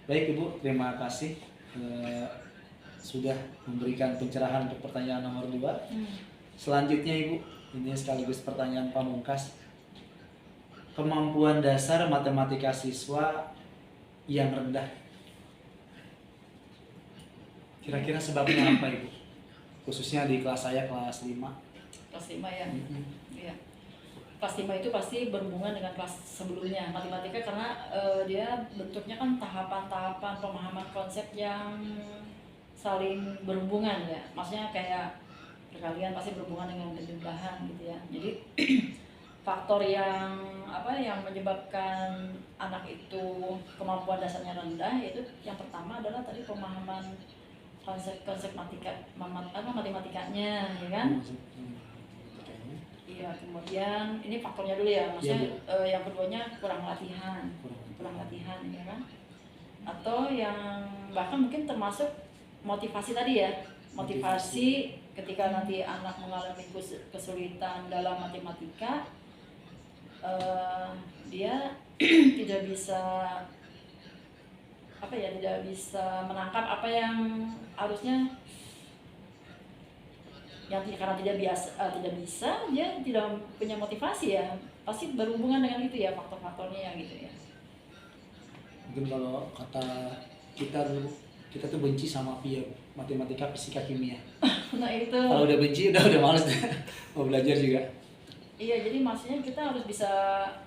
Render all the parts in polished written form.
Baik Ibu, terima kasih sudah memberikan pencerahan untuk pertanyaan nomor 2. Selanjutnya Ibu, ini sekaligus pertanyaan pamungkas. Kemampuan dasar matematika siswa yang rendah. Kira-kira sebabnya apa Ibu? Khususnya di kelas saya, kelas 5. Kelas 5 ya? Iya. Kelas 5 itu pasti berhubungan dengan kelas sebelumnya, matematika, karena dia bentuknya kan tahapan-tahapan pemahaman konsep yang saling berhubungan ya. Maksudnya kayak perkalian pasti berhubungan dengan penjumlahan gitu ya. Jadi faktor yang menyebabkan anak itu kemampuan dasarnya rendah, yaitu yang pertama adalah tadi pemahaman konsep matematikanya, ya kan? Iya, kemudian ini faktornya dulu ya, maksudnya yang keduanya kurang latihan, ya kan? Atau yang bahkan mungkin termasuk motivasi tadi ya, motivasi ketika nanti anak mengalami kesulitan dalam matematika, dia tidak bisa menangkap apa yang harusnya, yang karena tidak bisa, dia tidak punya motivasi ya, pasti berhubungan dengan itu ya, faktor-faktornya gitu ya. Mungkin kalau kata kita tuh benci sama matematika, fisika, kimia. Nah itu. Kalau udah benci udah males mau belajar juga. Iya, jadi maksudnya kita harus bisa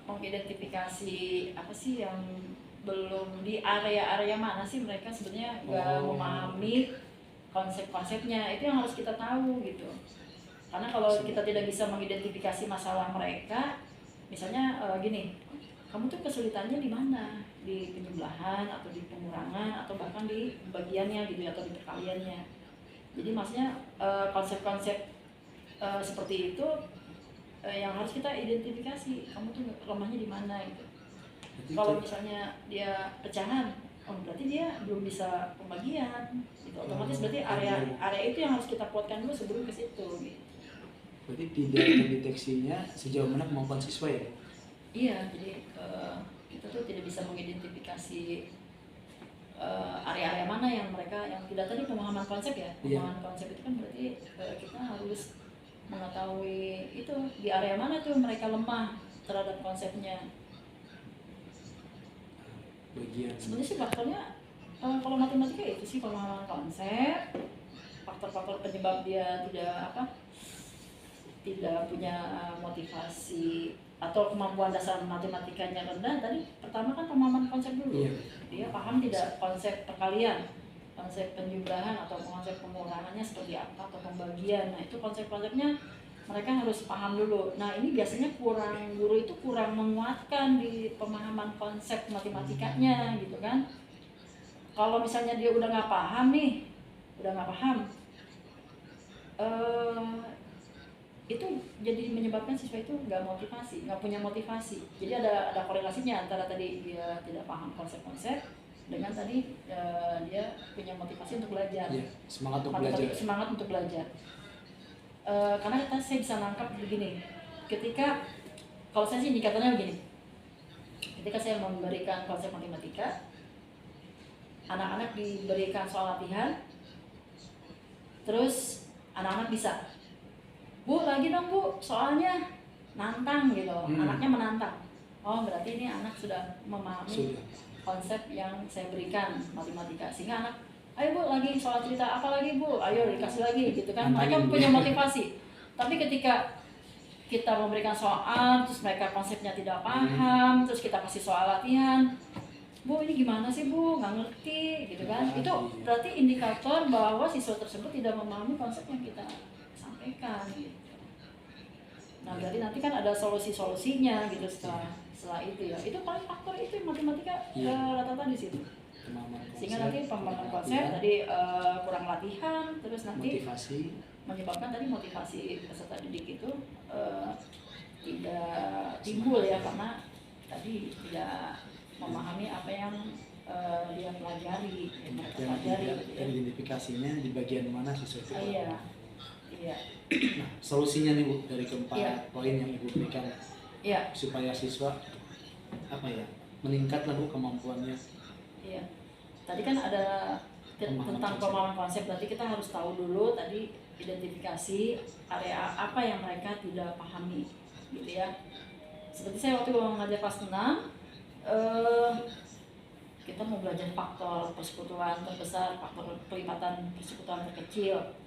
mengidentifikasi apa sih yang belum, di area-area mana sih mereka sebenarnya nggak memahami konsep-konsepnya, itu yang harus kita tahu gitu. Karena kalau kita tidak bisa mengidentifikasi masalah mereka, misalnya gini, kamu tuh kesulitannya di mana? Di penjumlahan atau di pengurangan atau bahkan di bagiannya gitu atau di perkaliannya. Jadi maksudnya konsep-konsep seperti itu yang harus kita identifikasi, kamu tuh lemahnya di mana gitu. Kalau misalnya dia pecahan, berarti dia belum bisa pembagian gitu. Otomatis berarti area itu yang harus kita kuatkan dulu sebelum ke situ gitu. Berarti tidak terdeteksinya sejauh mana kemampuan siswa ya? Iya, jadi kita tuh tidak bisa mengidentifikasi area-area mana yang mereka yang tidak, tadi pemahaman konsep ya. Pemahaman konsep itu kan berarti kita harus mengetahui itu di area mana tuh mereka lemah terhadap konsepnya. Sebenarnya sih faktornya kalau matematika itu sih pemahaman konsep, faktor-faktor penyebab dia tidak punya motivasi atau kemampuan dasar matematikanya rendah. Tadi pertama kan pemahaman konsep dulu. Dia paham tidak konsep perkalian, konsep penjumlahan atau konsep pengurangannya seperti apa, atau pembagian. Nah itu konsep-konsepnya mereka harus paham dulu. Nah ini biasanya guru itu kurang menguatkan di pemahaman konsep matematikanya gitu kan. Kalau misalnya dia udah nggak paham, itu jadi menyebabkan siswa itu nggak punya motivasi. Jadi ada korelasinya antara tadi dia tidak paham konsep-konsep dengan tadi dia punya motivasi untuk belajar. Semangat untuk belajar. Karena saya bisa nangkap begini, ketika kalau saya sih indikatornya begini, ketika saya memberikan konsep matematika, anak-anak diberikan soal latihan, terus anak-anak bisa, Bu lagi dong Bu, soalnya nantang gitu, anaknya menantang. Oh berarti ini anak sudah memahami konsep yang saya berikan matematika, sehingga anak, ayo Bu lagi soal cerita apa lagi Bu, ayo dikasih lagi gitu kan. Mereka punya motivasi. Tapi ketika kita memberikan soal terus mereka konsepnya tidak paham, terus kita kasih soal latihan, Bu ini gimana sih Bu, nggak ngerti gitu kan, itu berarti indikator bahwa siswa tersebut tidak memahami konsep yang kita sampaikan gitu. Nah jadi nanti kan ada solusinya gitu setelah itu ya. Itu paling faktor itu matematika rata-rata di situ. Sehingga nanti pemahaman konsep tadi kurang latihan, terus nanti menyebabkan tadi motivasi peserta didik itu tidak timbul ya, karena tadi tidak memahami apa yang dia pelajari, identifikasinya di bagian mana siswa itu. Iya. Nah, solusinya nih Bu dari keempat poin yang Ibu berikan supaya siswa meningkat lah Bu kemampuannya Iya. Tadi kan ada tentang pemahaman konsep, berarti kita harus tahu dulu tadi identifikasi area apa yang mereka tidak pahami, gitu ya. Seperti saya waktu mengajar kelas 6, kita mau belajar faktor persekutuan terbesar, faktor pelipatan persekutuan terkecil.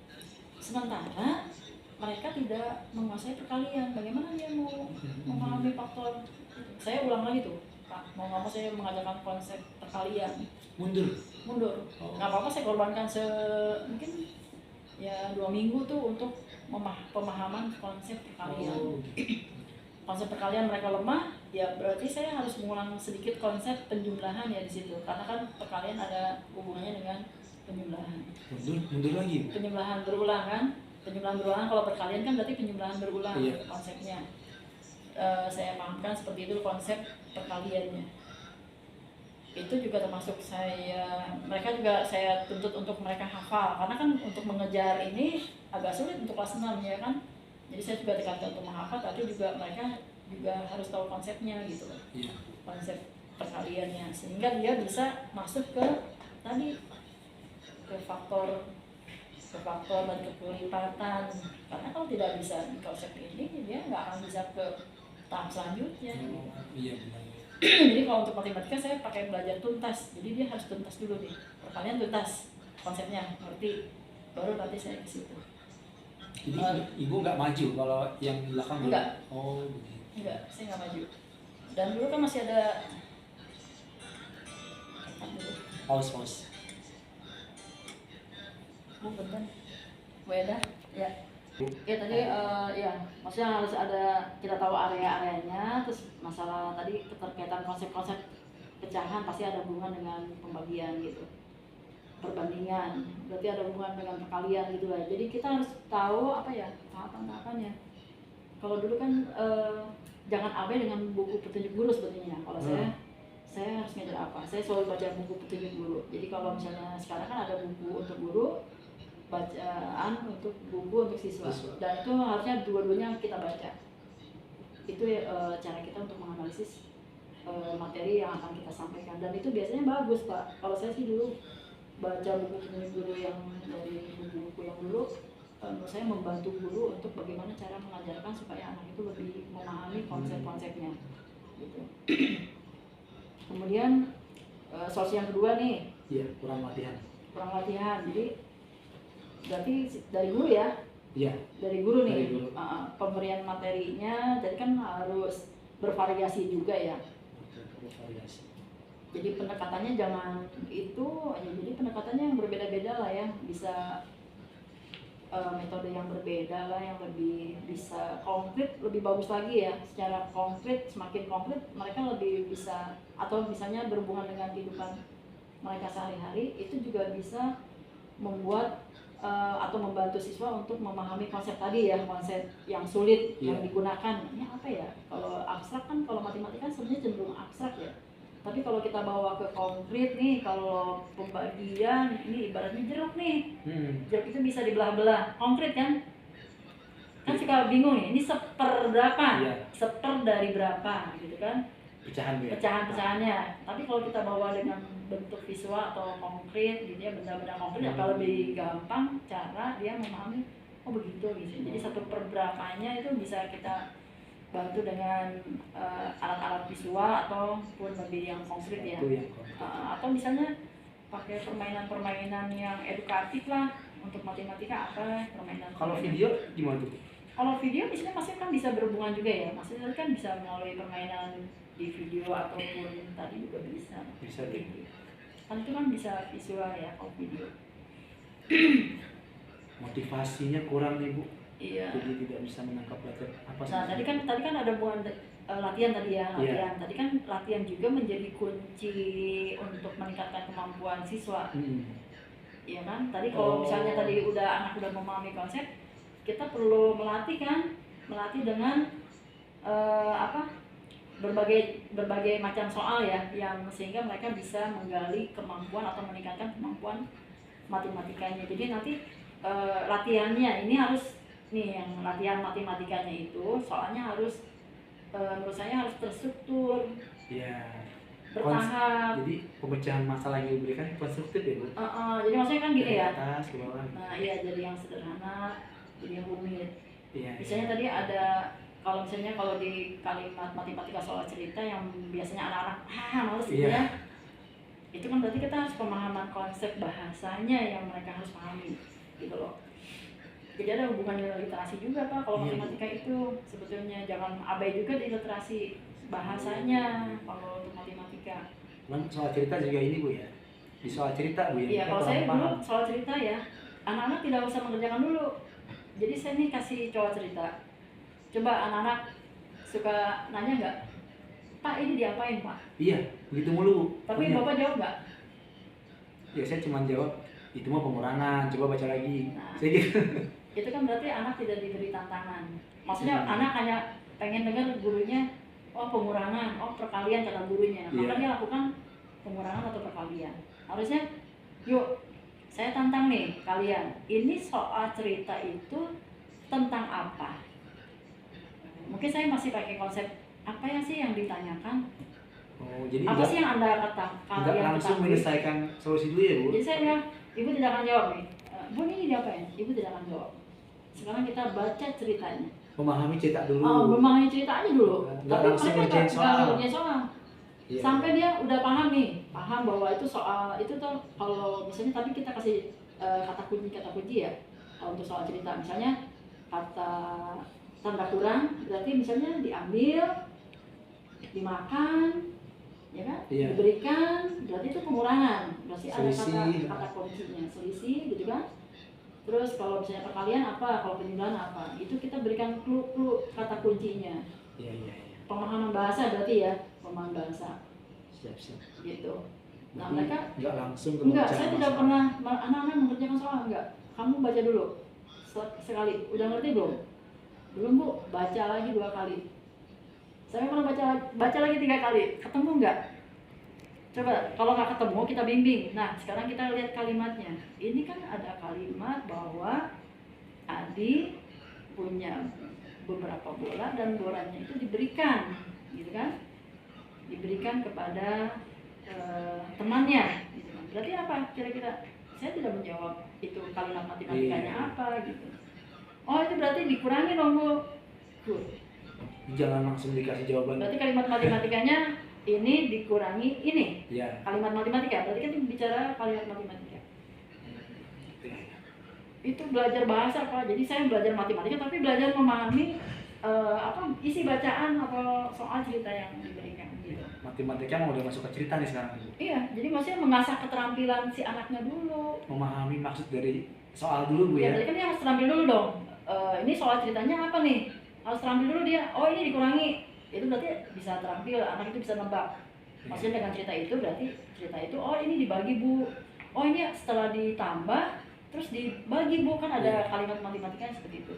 Sementara mereka tidak menguasai perkalian. Bagaimana dia mau memahami faktor? Saya ulang lagi tuh, Pak. Mau nggak mau saya mengajarkan konsep perkalian. Mundur. Nggak apa-apa, saya korbankan mungkin ya 2 minggu tuh untuk pemahaman konsep perkalian. Konsep perkalian mereka lemah, ya berarti saya harus mengulang sedikit konsep penjumlahan ya di situ, karena kan perkalian ada hubungannya dengan penjumlahan. Mundur lagi. Penjumlahan berulang kan? Penjumlahan berulang, kalau perkalian kan berarti penjumlahan berulang. Iya. Konsepnya. Saya pahamkan seperti itu konsep perkaliannya. Itu juga termasuk mereka juga saya tuntut untuk mereka hafal, karena kan untuk mengejar ini agak sulit untuk kelas 6 ya kan. Jadi saya juga tekankan untuk menghafal, tapi juga mereka juga harus tahu konsepnya gitu loh. Iya. Konsep perkaliannya, sehingga dia bisa masuk ke tadi ke faktor dan ke pelipatan. Karena kalau tidak bisa di konsep ini, dia nggak akan bisa ke tahap selanjutnya. Iya benar. Jadi kalau untuk matematika saya pakai belajar tuntas, jadi dia harus tuntas dulu nih, perkalian tuntas konsepnya ngerti, baru nanti saya ke situ. Jadi ibu nggak maju kalau yang di belakang? Enggak. Oh begitu. Enggak, saya nggak maju. Dan dulu kan masih ada Pause. bentar. Weda, ya. Ya tadi ya, maksudnya harus ada, kita tahu area-areanya, terus masalah tadi keterkaitan konsep-konsep pecahan pasti ada hubungan dengan pembagian gitu, perbandingan, berarti ada hubungan dengan perkalian gitu lah. Jadi kita harus tahu apa ya tahapan-tahapannya. Kalau dulu kan jangan abai dengan buku petunjuk guru sebetulnya. Kalau saya harus ngajar apa? Saya selalu baca buku petunjuk guru. Jadi kalau misalnya sekarang kan ada buku untuk guru, bacaan untuk buku untuk siswa. Dan itu harusnya dua-duanya kita baca. Itu cara kita untuk menganalisis materi yang akan kita sampaikan, dan itu biasanya bagus Pak. Kalau saya sih dulu baca buku petunjuk guru yang dari buku-buku yang dulu, menurut saya membantu guru untuk bagaimana cara mengajarkan supaya anak itu lebih memahami konsep-konsepnya gitu. Kemudian source yang kedua nih, kurang latihan. Jadi berarti dari guru ya? Iya. Dari guru nih. Pemberian materinya, jadi kan harus bervariasi juga ya. Bervariasi. Jadi pendekatannya jangan itu, jadi pendekatannya yang berbeda-beda lah ya, bisa metode yang berbeda lah, yang lebih bisa konkret, lebih bagus lagi ya. Secara konkret, semakin konkret mereka lebih bisa, atau misalnya berhubungan dengan kehidupan mereka sehari-hari, itu juga bisa membuat atau membantu siswa untuk memahami konsep tadi ya, konsep yang sulit yang digunakan. Ini apa ya? Kalau abstrak kan, kalau matematika sebenarnya cenderung abstrak ya. Tapi kalau kita bawa ke konkret nih, kalau pembagian ini ibaratnya jeruk nih. Jeruk itu bisa dibelah-belah, konkret kan? Kan suka bingung nih, ini seper berapa? Seper dari berapa gitu kan? Pecahan-pecahannya. Tapi kalau kita bawa dengan bentuk visual atau konkret gitu ya, benda-benda konkret, akan lebih gampang cara dia memahami, oh begitu gitu. Jadi satu per berapanya itu bisa kita bantu dengan alat-alat visual ataupun lebih yang konkret ya. Atau misalnya pakai permainan-permainan yang edukatif lah, untuk matematika apa permainan. Kalau video gimana tuh? Kalau video misalnya masih kan bisa berhubungan juga ya, maksudnya kan bisa melalui permainan di video ataupun tadi juga bisa gitu. Kan itu kan bisa visual ya kalau video. Motivasinya kurang nih Bu. Iya. Jadi tidak bisa menangkap pelajar apa sih? Nah tadi kan ada hubungan latihan tadi ya, latihan. Tadi kan latihan juga menjadi kunci untuk meningkatkan kemampuan siswa. Iya kan? Tadi kalau misalnya tadi anak udah memahami konsep, kita perlu melatih dengan berbagai macam soal ya, yang sehingga mereka bisa menggali kemampuan atau meningkatkan kemampuan matematikanya. Jadi nanti latihannya ini harus nih, yang latihan matematikanya itu soalnya harus menurut saya harus terstruktur. Iya. bertahap. Jadi pemecahan masalah yang diberikan konstruktif ya Bu? Jadi maksudnya kan gini Dari ya. atas ke bawah. Nah iya, jadi yang sederhana, jadi yang rumit. Iya. Misalnya tadi ada, kalau misalnya kalau di kalimat matematika soal cerita yang biasanya anak-anak males gitu Iya. ya, itu kan berarti kita harus pemahaman konsep bahasanya yang mereka harus pahami gitu loh. Jadi ada hubungannya literasi juga Pak kalau Iya. matematika itu sebetulnya, jangan abai juga di literasi bahasanya kalau untuk matematika. Cuman soal cerita juga ini Bu ya, di soal cerita Bu ya. Iya, kita kalau kurang saya dulu paham. soal cerita ya, anak-anak tidak usah mengerjakan dulu. Jadi saya nih kasih coba cerita. Coba anak-anak suka nanya nggak, Pak ini diapain Pak? Iya, begitu mulu Bu. Tapi Banyak. Bapak jawab nggak? Ya saya cuma jawab, itu mah pengurangan, coba baca lagi. Nah. Saya gitu. Itu kan berarti anak tidak diberi tantangan. Maksudnya anak hanya pengen dengar gurunya, oh pengurangan, oh perkalian kata gurunya. Maka dia lakukan pengurangan atau perkalian. Harusnya, yuk saya tantang nih kalian. Ini soal cerita itu tentang apa? Mungkin saya masih pakai konsep apa ya sih yang ditanyakan? Oh, jadi Apa sih yang Anda kata nggak kalian langsung ketahui? menyelesaikan solusi dulu ya Bu? Jadi saya bilang, Ibu tidak akan jawab nih. Bu ini diapain? Ibu tidak akan jawab. Sekarang kita baca ceritanya. Memahami cerita dulu. Memahami ceritanya dulu. Nggak Tapi langsung mereka ngerjain soal. ngerjain soal. Iya. Sampai dia udah paham nih, paham bahwa itu soal itu tuh kalau misalnya tadi kita kasih kata kunci ya untuk soal cerita. Misalnya kata tanda kurang berarti misalnya diambil, dimakan, ya kan? Iya. Diberikan berarti itu pengurangan. Berarti ada Selisih. kata kuncinya, selisih gitu kan? Terus kalau misalnya perkalian apa, kalau penjumlahan apa, itu kita berikan clue kata kuncinya. Iya. Pemahaman bahasa berarti ya, pemahaman bahasa. Siap. Gitu. Nah Jadi, mereka nggak langsung ke enggak, pemecah saya tidak masalah. pernah anak-anak mengerjakan soal enggak. Kamu baca dulu sekali. Udah ngerti belum? Belum Bu, baca lagi 2 kali. Saya pernah baca lagi 3 kali. Ketemu enggak? Coba kalau nggak ketemu kita bimbing. Nah sekarang kita lihat kalimatnya. Ini kan ada kalimat bahwa Adi punya beberapa bola dan bolanya itu diberikan, gitu kan? Diberikan kepada temannya. Gitu kan. Berarti apa? Kira-kira saya tidak menjawab itu kalimat matematikanya apa gitu. Oh itu berarti dikurangi dong Bu. Good. Jangan langsung dikasih jawaban. Berarti kalimat matematikanya ini dikurangi ini. Iya. Kalimat matematika, berarti kan bicara kalimat matematika. Itu belajar bahasa Pak. Jadi saya belajar matematika tapi belajar memahami isi bacaan atau soal cerita yang diberikan gitu. Matematika mau udah masuk ke cerita nih sekarang. Iya, jadi maksudnya mengasah keterampilan si anaknya dulu. Memahami maksud dari soal dulu Bu Ya, ya. berarti kan dia harus terampil dulu dong. Ini soal ceritanya apa nih? Harus terampil dulu dia. Oh ini dikurangi. Itu berarti bisa terampil, anak itu bisa nebak. Maksudnya dengan cerita itu berarti cerita itu oh ini dibagi Bu. Oh ini setelah ditambah terus dibagi Bu, kan ada kalimat matematikanya seperti itu.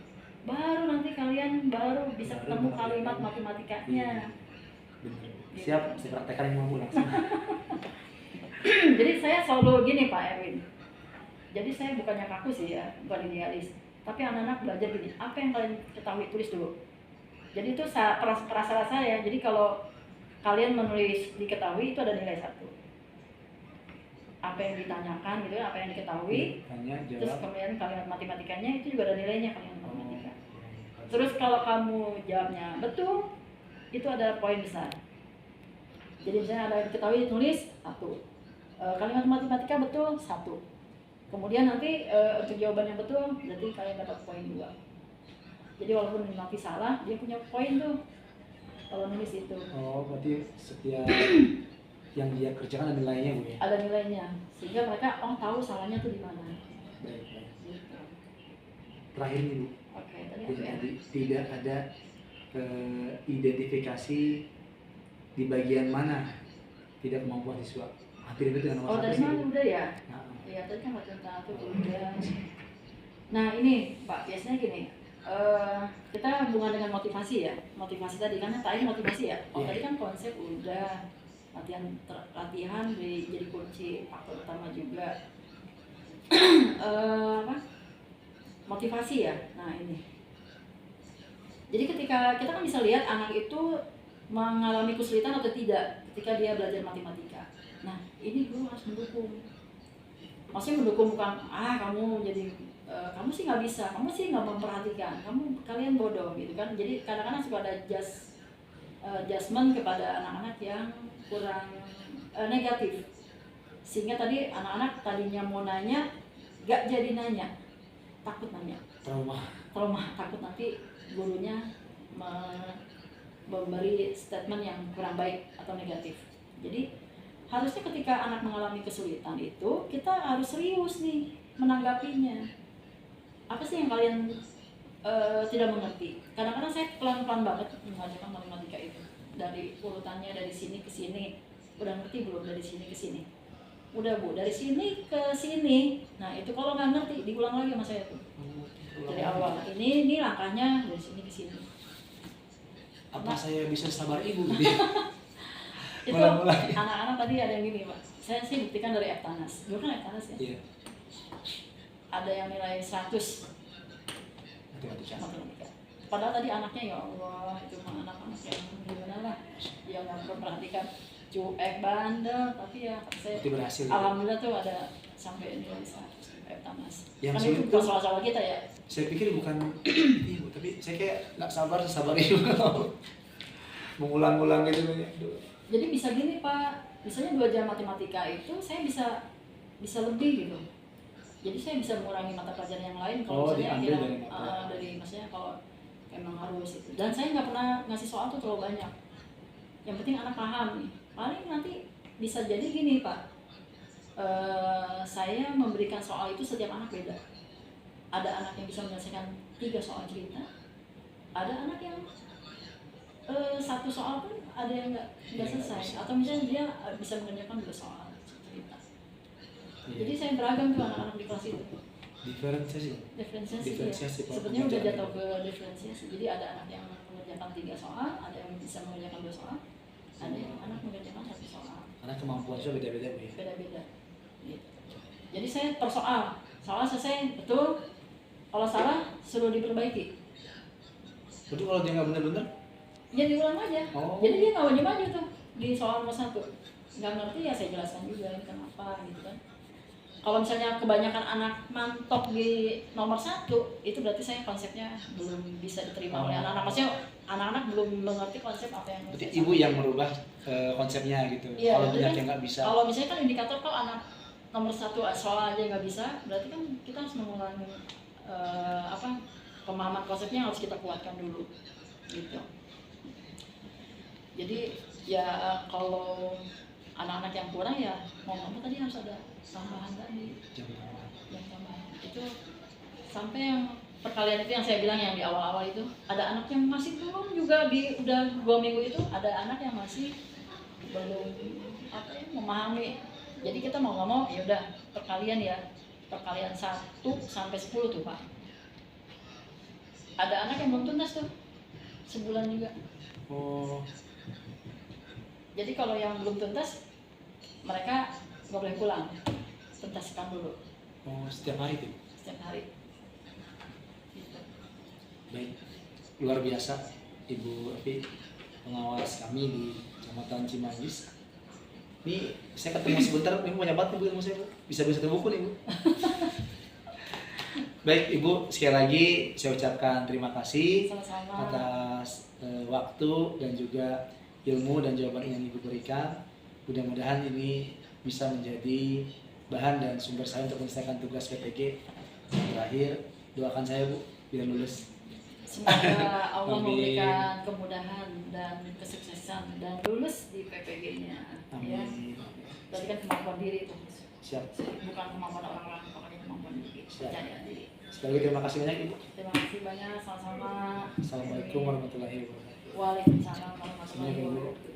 Baru nanti kalian baru bisa ketemu kalimat matematikanya. Siap, saya praktekkan yang mampu langsung. Jadi saya selalu gini Pak Erwin. Jadi saya bukannya kaku sih ya, bukan idealis. Tapi anak-anak belajar gini, apa yang kalian ketahui tulis dulu. Jadi itu perasaan saya. Jadi kalau kalian menulis diketahui itu ada nilai 1. Apa yang ditanyakan gitu, apa yang diketahui. Tanya, jawab. Terus kemudian kalimat matematikanya itu juga ada nilainya kalimat matematika. Terus kalau kamu jawabnya betul, itu ada poin besar. Jadi misalnya ada yang diketahui tulis 1. Kalimat matematika betul 1. Kemudian nanti untuk jawaban yang betul berarti kalian dapat poin 2. Jadi walaupun nanti salah, dia punya poin tuh kalau nulis itu. Oh, berarti setiap yang dia kerjakan ada nilainya Bu ya? Ada nilainya, sehingga mereka tahu salahnya tuh di mana. Baik. Gitu. Terakhir nih Bu. Oke, tadi apa ya? Jadi tidak ada identifikasi di bagian mana tidak kemampuan siswa. Hampir itu dengan nomor 1 Dari sih. mana udah ya? Nah, Iya, tadi kan tentang itu udah. Nah ini Pak, biasanya gini, kita hubungan dengan motivasi ya. Motivasi tadi kan tadi motivasi ya. Tadi kan konsep udah, latihan jadi kunci faktor utama juga. Motivasi ya. Nah ini. Jadi ketika kita kan bisa lihat anak itu mengalami kesulitan atau tidak ketika dia belajar matematika. Nah, ini guru harus mendukung. Maksudnya mendukung bukan kamu jadi kamu sih nggak bisa, kamu sih nggak memperhatikan, kalian bodoh gitu kan. Jadi kadang-kadang suka ada judgement kepada anak-anak yang kurang negatif, sehingga tadi anak-anak tadinya mau nanya nggak jadi nanya, takut nanya, trauma, takut nanti gurunya memberi statement yang kurang baik atau negatif. Jadi harusnya ketika anak mengalami kesulitan itu kita harus serius nih menanggapinya. Apa sih yang kalian tidak mengerti? Kadang-kadang saya pelan-pelan banget mengajarkan matematika itu, dari urutannya dari sini ke sini. Udah ngerti belum dari sini ke sini? Udah Bu, dari sini ke sini. Nah itu kalau nggak ngerti diulang lagi sama saya tuh dari awal. Ini langkahnya dari sini ke sini. Apa saya bisa sabar ibu? Itu anak-anak tadi ada yang gini Pak. Saya sih buktikan dari Eptanas. Dulu kan Eptanas ya. Iya. Ada yang nilai 100 matematika. Padahal tadi anaknya ya Allah itu mah anak-anak yang gimana lah, yang nggak memperhatikan, cuek, bandel, tapi ya saya berhasil, alhamdulillah tuh ada sampai nilai 100 Eptanas. Yang kan itu bukan soal-soal kita ya. Saya pikir bukan ibu, tapi saya kayak nggak sabar ibu mengulang-ulang gitu. Jadi bisa gini Pak, misalnya 2 jam matematika itu saya bisa lebih gitu. Jadi saya bisa mengurangi mata pelajaran yang lain kalau misalnya kira dari maksudnya kalau emang harus itu. Dan saya nggak pernah ngasih soal tuh terlalu banyak. Yang penting anak paham nih. Paling nanti bisa jadi gini Pak. Saya memberikan soal itu setiap anak beda. Ada anak yang bisa menyelesaikan 3 soal cerita. Ada anak yang 1 soal pun ada yang nggak selesai. Atau misalnya dia bisa mengerjakan 2 soal cerita. Jadi saya beragam tuh anak-anak di kelas itu. Diferensiasi ya. Sebenarnya udah jatuh ke diferensiasi. Jadi ada anak yang mengerjakan 3 soal, ada yang bisa mengerjakan 2 soal, ada yang anak mengerjakan 1 soal. Karena kemampuannya beda-beda Bu ya. Beda-beda. Gitu. Jadi saya per soal selesai betul. Kalau salah suruh diperbaiki. Betul, kalau dia nggak benar-benar? Ya diulang aja. Jadi dia nggak wajib maju tuh di soal nomor 1. Nggak ngerti ya saya jelaskan juga ini kenapa gitu kan. Kalau misalnya kebanyakan anak mantok di nomor 1, itu berarti saya konsepnya belum bisa diterima oleh anak-anak. Maksudnya anak-anak belum mengerti konsep apa yang berarti ibu yang merubah konsepnya gitu. Ya, kalau banyak kan, yang nggak bisa. Kalau misalnya kan indikator kalau anak nomor 1 soal aja nggak bisa, berarti kan kita harus mengurangi pemahaman konsepnya harus kita kuatkan dulu gitu. Jadi ya kalau anak-anak yang kurang ya mau tadi harus ada tambahan tadi, yang tambahan itu sampai yang perkalian itu yang saya bilang yang di awal-awal itu ada anak yang masih belum juga udah 2 minggu itu ada anak yang masih belum memahami. Jadi kita mau nggak mau ya udah perkalian 1 sampai 10 tuh Pak. Ada anak yang belum tuntas tuh sebulan juga. Jadi kalau yang belum tuntas mereka nggak boleh pulang, tuntaskan dulu. Setiap hari tuh? Setiap hari. Gitu. Baik, luar biasa Ibu Evi, pengawas kami di Kecamatan Cimanggis. Ini saya ketemu sebentar, Ibu banyak banget Ibu ilmu saya, bisa 1 buku nih Ibu. Baik Ibu, sekali lagi saya ucapkan terima kasih. Sama-sama. Atas waktu dan juga ilmu dan jawaban yang Ibu berikan. Mudah-mudahan ini bisa menjadi bahan dan sumber saya untuk menyelesaikan tugas PPG. Terakhir, doakan saya Bu, biar lulus. Semoga Allah memberikan kemudahan dan kesuksesan dan lulus di PPG-nya. Ya. Tadi kan kemampuan diri itu. Siap. Bukan kemampuan orang-orang, pokoknya kemampuan diri. Percaya diri. Sekali lagi terima kasih banyak Ibu. Terima kasih banyak, sama-sama. Assalamualaikum warahmatullahi wabarakatuh. Waalaikumsalam warahmatullahi wabarakatuh.